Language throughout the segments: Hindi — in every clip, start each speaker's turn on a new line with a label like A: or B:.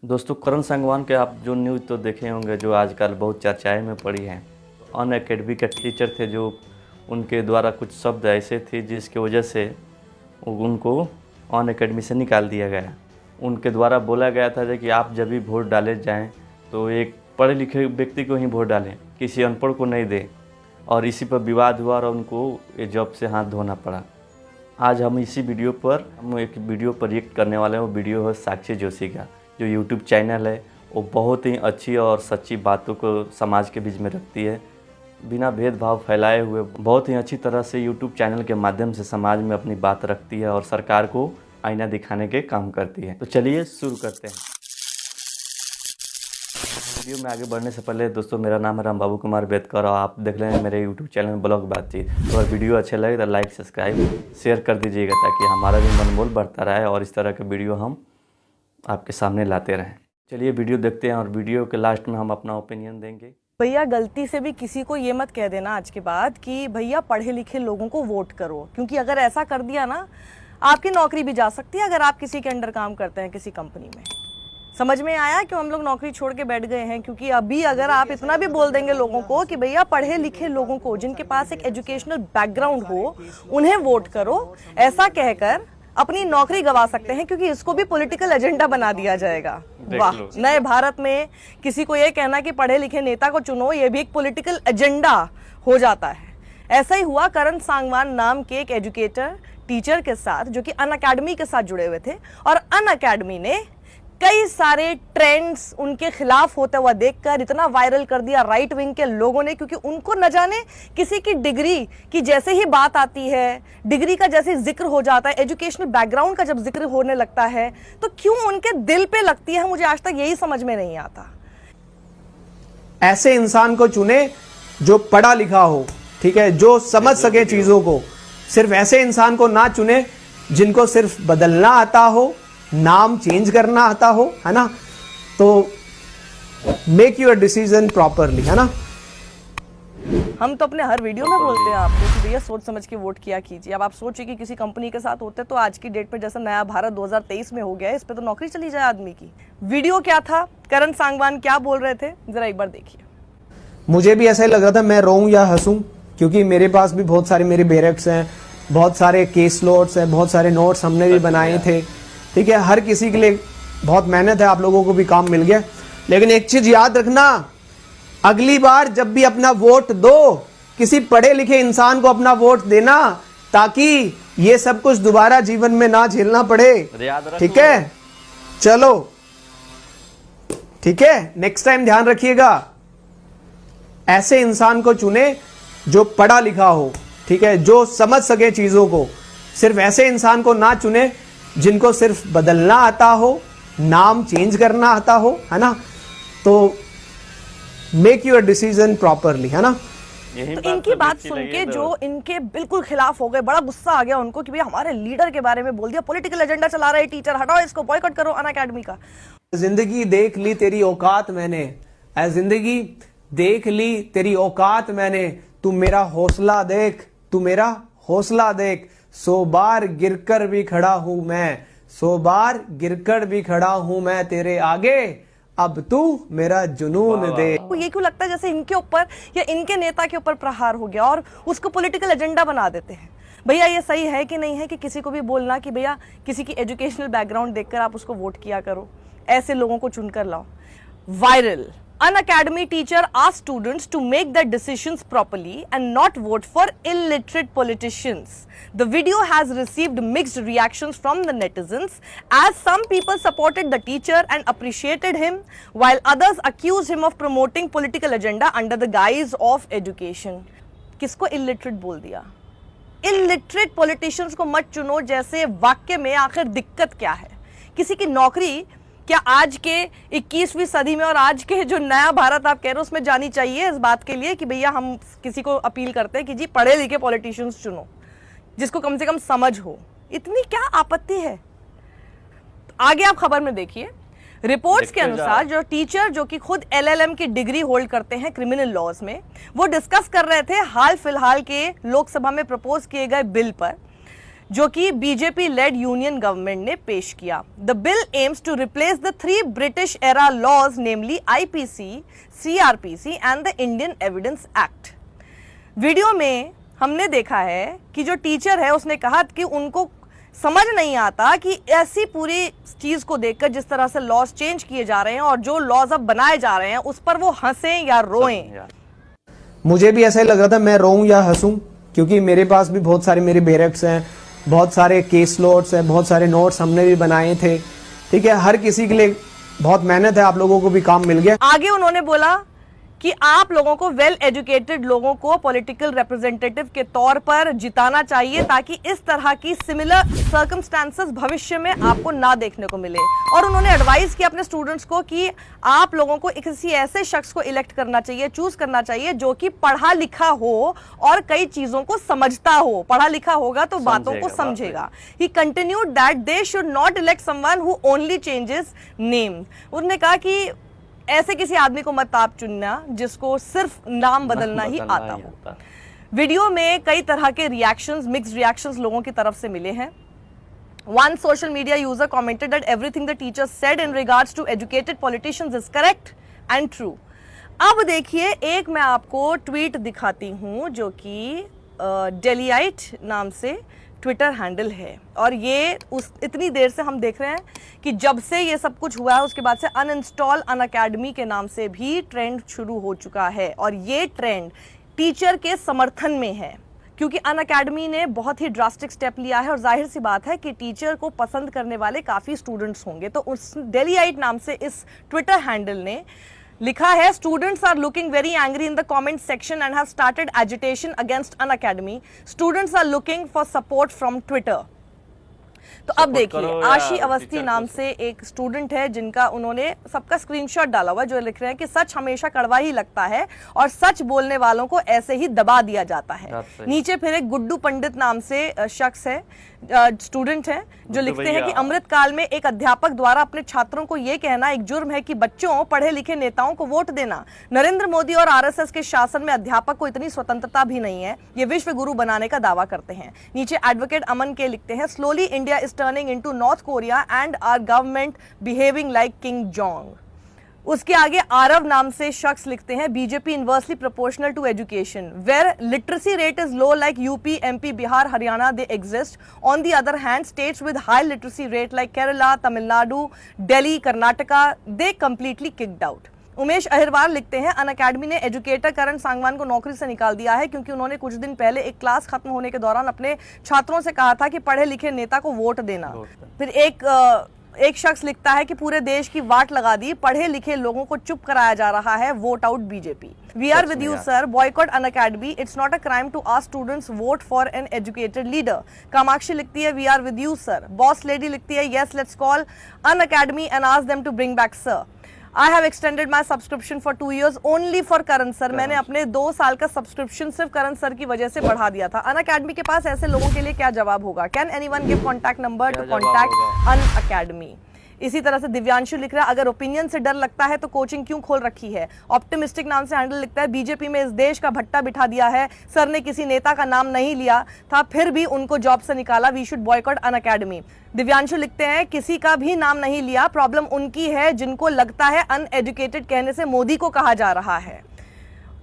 A: दोस्तों, करण सांगवान के आप जो न्यूज़ तो देखे होंगे, जो आजकल बहुत चर्चाएं में पड़ी हैं। अन अकेडमी के टीचर थे, जो उनके द्वारा कुछ शब्द ऐसे थे जिसकी वजह से उनको अन अकेडमी से निकाल दिया गया। उनके द्वारा बोला गया था कि आप जब भी वोट डाले जाएं तो एक पढ़े लिखे व्यक्ति को ही वोट डालें, किसी अनपढ़ को नहीं दें। और इसी पर विवाद हुआ और उनको ये जॉब से हाथ धोना पड़ा। आज हम इसी वीडियो पर एक वीडियो पर रिएक्ट करने वाले हैं। वो वीडियो है साक्षी जोशी का, जो यूट्यूब चैनल है। वो बहुत ही अच्छी और सच्ची बातों को समाज के बीच में रखती है, बिना भेदभाव फैलाए हुए बहुत ही अच्छी तरह से यूट्यूब चैनल के माध्यम से समाज में अपनी बात रखती है और सरकार को आईना दिखाने के काम करती है। तो चलिए शुरू करते हैं। वीडियो में आगे बढ़ने से पहले दोस्तों, मेरा नाम है रामबाबू कुमार बेदकर और आप देख रहे हैं मेरे यूट्यूब चैनल ब्लॉग बातचीत। तो अगर वीडियो अच्छे लगे तो लाइक सब्सक्राइब शेयर कर दीजिएगा, ताकि हमारा भी मनमोल बढ़ता रहे और इस तरह के वीडियो हम आपके सामने लाते रहें। चलिए वीडियो देखते हैं और वीडियो के लास्ट में हम अपना ओपिनियन देंगे।
B: भैया गलती से भी किसी को ये मत कह देना आज के बाद कि भैया पढ़े लिखे लोगों को वोट करो, क्योंकि अगर ऐसा कर दिया ना, आपकी नौकरी भी जा सकती है अगर आप किसी के अंडर काम करते हैं किसी कंपनी में। समझ में आया क्यों हम लोग नौकरी छोड़ के बैठ गए हैं? क्योंकि अभी अगर आप इतना भी बोल देंगे लोगों को कि भैया पढ़े लिखे लोगों को, जिनके पास एक एजुकेशनल बैकग्राउंड हो, उन्हें वोट करो, ऐसा कहकर अपनी नौकरी गंवा सकते हैं, क्योंकि इसको भी पॉलिटिकल एजेंडा बना दिया जाएगा। वाह, नए भारत में किसी को ये कहना कि पढ़े लिखे नेता को चुनो, ये भी एक पॉलिटिकल एजेंडा हो जाता है। ऐसा ही हुआ करण सांगवान नाम के एक एजुकेटर टीचर के साथ, जो कि अन अकेडमी के साथ जुड़े हुए थे। और अन अकेडमी ने कई सारे ट्रेंड्स उनके खिलाफ होते हुआ देखकर इतना वायरल कर दिया राइट विंग के लोगों ने, क्योंकि उनको न जाने किसी की डिग्री की जैसे ही बात आती है, डिग्री का जैसे जिक्र हो जाता है, एजुकेशनल बैकग्राउंड का जब जिक्र होने लगता है, तो क्यों उनके दिल पे लगती है, मुझे आज तक यही समझ में नहीं आता।
C: ऐसे इंसान को चुने जो पढ़ा लिखा हो, ठीक है, जो समझ सके चीजों को। सिर्फ ऐसे इंसान को ना चुने जिनको सिर्फ बदलना आता हो, नाम चेंज करना आता हो, है ना। तो मेक योर डिसीजन प्रॉपरली, है ना।
B: हम तो अपने हर वीडियो में बोलते हैं आपको कि भैया सोच समझ के वोट किया कीजिए। अब आप सोचिए कि किसी कंपनी के साथ होते तो आज की डेट में जैसा नया भारत 2023 में हो गया है, इस पे तो नौकरी चली जाए आदमी की। वीडियो क्या था, करण सांगवान क्या बोल रहे थे, जरा एक बार देखिए।
C: मुझे भी ऐसा ही लग रहा था मैं रोऊं या हंसूं, क्योंकि मेरे पास भी बहुत सारे मेरे बैरक्स हैं, बहुत सारे केस नोट्स हैं, बहुत सारे नोट्स हमने भी बनाए थे, ठीक है। हर किसी के लिए बहुत मेहनत है, आप लोगों को भी काम मिल गया। लेकिन एक चीज याद रखना, अगली बार जब भी अपना वोट दो, किसी पढ़े लिखे इंसान को अपना वोट देना, ताकि ये सब कुछ दोबारा जीवन में ना झेलना पड़े, ठीक है। चलो ठीक है, नेक्स्ट टाइम ध्यान रखिएगा। ऐसे इंसान को चुने जो पढ़ा लिखा हो, ठीक है, जो समझ सके चीजों को। सिर्फ ऐसे इंसान को ना चुने जिनको सिर्फ बदलना आता हो, नाम चेंज करना आता हो, है ना। तो मेक योर डिसीजन प्रॉपरली, है ना।
B: तो इनकी बात सुन के जो इनके बिल्कुल खिलाफ हो गए, बड़ा गुस्सा आ गया उनको कि भैया हमारे लीडर के बारे में बोल दिया, पॉलिटिकल एजेंडा चला रहे टीचर, हटाओ इसको, बॉयकॉट करो अन अकेडमी का।
C: जिंदगी देख ली तेरी औकात मैंने, जिंदगी देख ली तेरी औकात मैंने, तू मेरा हौसला देख, तू मेरा हौसला देख। 100 बार गिरकर भी खड़ा हूं मैं, 100 बार गिरकर भी खड़ा हूं मैं तेरे आगे, अब तू मेरा जुनून दे।
B: ये क्यों लगता है जैसे इनके ऊपर या इनके नेता के ऊपर प्रहार हो गया और उसको पॉलिटिकल एजेंडा बना देते हैं। भैया ये सही है कि नहीं है कि किसी को भी बोलना कि भैया किसी की एजुकेशनल बैकग्राउंड देखकर आप उसको वोट किया करो, ऐसे लोगों को चुनकर लाओ। Viral, An academy teacher asked students to make their decisions properly and not vote for illiterate politicians. The video has received mixed reactions from the netizens, as some people supported the teacher and appreciated him, while others accused him of promoting political agenda under the guise of education. किसको illiterate बोल दिया? Illiterate politicians को मत चुनो जैसे वाक्य में आखिर दिक्कत क्या है? किसी की नौकरी क्या आज के 21वीं सदी में और आज के जो नया भारत आप कह रहे हो उसमें जानी चाहिए इस बात के लिए कि भैया हम किसी को अपील करते हैं कि जी पढ़े लिखे पॉलिटिशियंस चुनो, जिसको कम से कम समझ हो। इतनी क्या आपत्ति है? आगे आप खबर में देखिए। रिपोर्ट्स के अनुसार जो टीचर जो कि खुद LLM की डिग्री होल्ड करते हैं क्रिमिनल लॉज में, वो डिस्कस कर रहे थे हाल फिलहाल के लोकसभा में प्रपोज किए गए बिल पर, जो कि बीजेपी लेड यूनियन गवर्नमेंट ने पेश किया। The bill aims to replace the 3 British era laws namely IPC, CrPC and the Indian Evidence Act. Video में हमने देखा है कि जो टीचर है उसने कहा कि उनको समझ नहीं आता कि ऐसी पूरी चीज को देखकर जिस तरह से लॉज चेंज किए जा रहे हैं और जो लॉज अब बनाए जा रहे हैं उस पर वो हंसें या रोएं।
C: मुझे भी ऐसा ही लग रहा था मैं रोऊं या हंसूं, क्योंकि मेरे पास भी बहुत सारे मेरे बैरक्स हैं, बहुत सारे केस लॉट्स हैं, बहुत सारे नोट्स हमने भी बनाए थे। ठीक है, हर किसी के लिए बहुत मेहनत है, आप लोगों को भी काम मिल गया।
B: आगे उन्होंने बोला कि आप लोगों को वेल एजुकेटेड लोगों को पॉलिटिकल रिप्रेजेंटेटिव के तौर पर जिताना चाहिए ताकि इस तरह की सिमिलर सर्कमस्टांसेस भविष्य में आपको ना देखने को मिले। और उन्होंने एडवाइस किया अपने स्टूडेंट्स को कि आप लोगों को किसी ऐसे शख्स को इलेक्ट करना चाहिए, चूज करना चाहिए जो कि पढ़ा लिखा हो और कई चीजों को समझता हो। पढ़ा लिखा होगा तो बातों को समझेगा। ही continued that they should not elect someone who only changes name. उन्होंने कहा कि ऐसे किसी आदमी को मत आप चुनना जिसको सिर्फ नाम बदलना ही आता हो। वीडियो में कई तरह के रिएक्शंस, मिक्स्ड रिएक्शंस लोगों की तरफ से मिले हैं। One social media user commented that everything the teacher said in regards to educated politicians is correct and true. अब देखिए, एक मैं आपको ट्वीट दिखाती हूं जो कि डेलीआइट नाम से ट्विटर हैंडल है और ये इतनी देर से हम देख रहे हैं कि जब से ये सब कुछ हुआ है उसके बाद से अनइंस्टॉल अनअकैडमी के नाम से भी ट्रेंड शुरू हो चुका है और ये ट्रेंड टीचर के समर्थन में है क्योंकि अनअकैडमी ने बहुत ही ड्रास्टिक स्टेप लिया है और जाहिर सी बात है कि टीचर को पसंद करने वाले काफ़ी स्टूडेंट्स होंगे। तो उस डेलीआइट नाम से इस ट्विटर हैंडल ने लिखा है, students are looking very angry in the comment section and have started agitation against Unacademy. Students are looking for support from Twitter. तो अब देखिए, आशी अवस्थी नाम से एक स्टूडेंट है जिनका उन्होंने सबका स्क्रीनशॉट डाला हुआ, जो लिख रहे हैं कि सच हमेशा कड़वा ही लगता है और सच बोलने वालों को ऐसे ही दबा दिया जाता है। नीचे फिर एक गुड्डू पंडित नाम से शख्स है, स्टूडेंट है, जो लिखते हैं कि अमृतकाल में एक अध्यापक द्वारा अपने छात्रों को यह कहना एक जुर्म है कि बच्चों, पढ़े लिखे नेताओं को वोट देना। नरेंद्र मोदी और आरएसएस के शासन में अध्यापक को इतनी स्वतंत्रता भी नहीं है, ये विश्व गुरु बनाने का दावा करते हैं। नीचे एडवोकेट अमन के लिखते हैं, slowly India is turning into North Korea and our government behaving like Kim Jong. उसके आगे आरव नाम से शख्स लिखते हैं, BJP inversely proportional to education where literacy rate is low like UP, MP, Bihar, Haryana they exist. On the other hand states with high literacy rate like Kerala, Tamil Nadu, Delhi, Karnataka they completely kicked out. Umesh Ahirwar लिखते हैं, अनअकैडमी ने एजुकेटर करण सांगवान को नौकरी से निकाल दिया है क्योंकि उन्होंने कुछ दिन पहले एक क्लास खत्म होने के दौरान अपने छात्रों से कहा था कि पढ़े लिखे नेता को वोट देना। फिर एक शख्स लिखता है कि पूरे देश की वाट लगा दी, पढ़े लिखे लोगों को चुप कराया जा रहा है, vote out BJP. We are with you sir, boycott Unacademy, it's not a crime to ask students vote for an educated leader. Kamakshi लिखती है, we are with you sir. Boss lady लिखती है, yes let's call Unacademy and ask them to bring back sir. I have extended my subscription for 2 years only for Karan sir. मैंने अपने 2 साल का सब्सक्रिप्शन सिर्फ करण सर की वजह से बढ़ा दिया था। अनअकैडमी के पास ऐसे लोगों के लिए क्या जवाब होगा? Can anyone give contact number two contact Unacademy? इसी तरह से दिव्यांशु लिख रहा है, अगर ओपिनियन से डर लगता है तो कोचिंग क्यों खोल रखी है? ऑप्टिमिस्टिक नाम से हैंडल लिखता है, बीजेपी में इस देश का भट्टा बिठा दिया है, सर ने किसी नेता का नाम नहीं लिया था फिर भी उनको जॉब से निकाला, we should boycott Unacademy. Divyanshu लिखते हैं, किसी का भी नाम नहीं लिया, प्रॉब्लम उनकी है जिनको लगता है अनएजुकेटेड कहने से मोदी को कहा जा रहा है।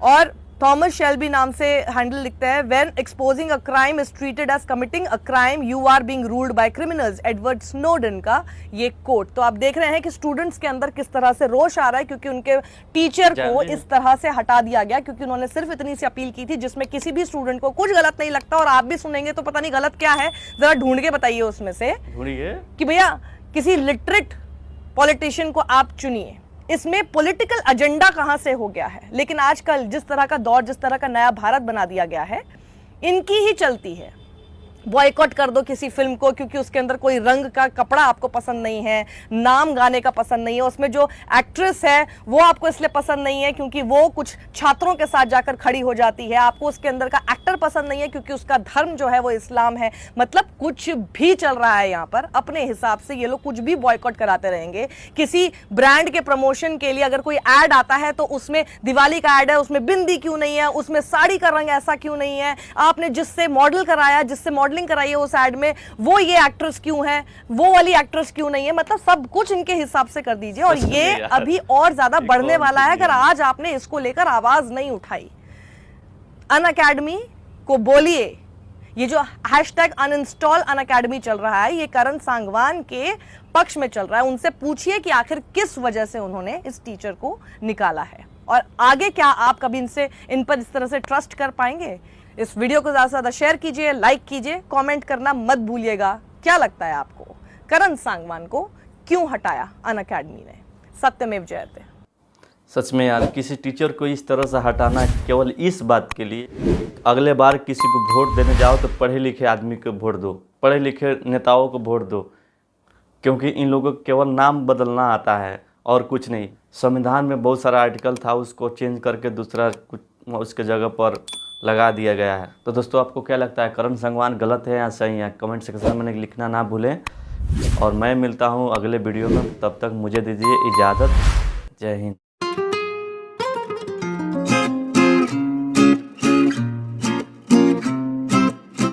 B: और थॉमस शेल्बी नाम से हैंडल लिखते हैं, when exposing a crime is treated as committing a crime, you are being ruled by criminals. Edward Snowden का ये कोट। तो आप देख रहे हैं कि स्टूडेंट्स के अंदर किस तरह से रोष आ रहा है क्योंकि उनके टीचर को इस तरह से हटा दिया गया क्योंकि उन्होंने सिर्फ इतनी सी अपील की थी जिसमें किसी भी स्टूडेंट को कुछ गलत नहीं लगता। और आप भी सुनेंगे तो पता नहीं गलत क्या है, जरा ढूंढ के बताइए उसमें से कि भैया किसी लिटरेट पॉलिटिशियन को आप चुनिए। इसमें पॉलिटिकल एजेंडा कहां से हो गया है? लेकिन आजकल जिस तरह का दौर, जिस तरह का नया भारत बना दिया गया है, इनकी ही चलती है। बॉयकॉट कर दो किसी फिल्म को क्योंकि उसके अंदर कोई रंग का कपड़ा आपको पसंद नहीं है, नाम गाने का पसंद नहीं है, उसमें जो एक्ट्रेस है वो आपको इसलिए पसंद नहीं है क्योंकि वो कुछ छात्रों के साथ जाकर खड़ी हो जाती है, आपको उसके अंदर का एक्टर पसंद नहीं है क्योंकि उसका धर्म जो है वो इस्लाम है। मतलब कुछ भी चल रहा है यहाँ पर, अपने हिसाब से ये लोग कुछ भी बॉयकॉट कराते रहेंगे। किसी ब्रांड के प्रमोशन के लिए अगर कोई ऐड आता है तो उसमें दिवाली का ऐड है, उसमें बिंदी क्यों नहीं है, उसमें साड़ी का रंग ऐसा क्यों नहीं है, आपने जिससे मॉडल कराया, जिससे मॉडल डबिंग कराई है उस एड में, वो ये एक्ट्रेस क्यों है, वो वाली एक्ट्रेस क्यों नहीं है, मतलब सब कुछ इनके हिसाब से कर दीजिए। और ये अभी और ज्यादा बढ़ने वाला है अगर आज आपने इसको लेकर आवाज नहीं उठाई। अनअकैडमी को बोलिए, ये जो हैशटैग अनइंस्टॉल अनअकैडमी चल रहा है, ये करण सांगवान के पक्ष में चल रहा है। उनसे पूछिए कि आखिर किस वजह से उन्होंने इस टीचर को निकाला है, और आगे क्या आप कभी इन पर इस तरह से ट्रस्ट कर पाएंगे। इस वीडियो को ज्यादा से ज्यादा शेयर कीजिए, लाइक कीजिए, कमेंट करना मत भूलिएगा। क्या लगता है आपको करण सांगवान को क्यों हटाया अनअकैडमी ने? सत्यमेव जयते।
A: सच में यार, किसी टीचर को इस तरह से हटाना केवल इस बात के लिए, अगले बार किसी को वोट देने जाओ तो पढ़े लिखे आदमी को वोट दो, पढ़े लिखे नेताओं को वोट दो, क्योंकि इन लोगों को केवल नाम बदलना आता है और कुछ नहीं। संविधान में बहुत सारा आर्टिकल था, उसको चेंज करके दूसरा कुछ उसके जगह पर लगा दिया गया है। तो दोस्तों, आपको क्या लगता है, करण सांगवान गलत है या सही है? कमेंट सेक्शन में लिखना ना भूलें। और मैं मिलता हूँ अगले वीडियो में, तब तक मुझे दीजिए इजाज़त। जय हिंद।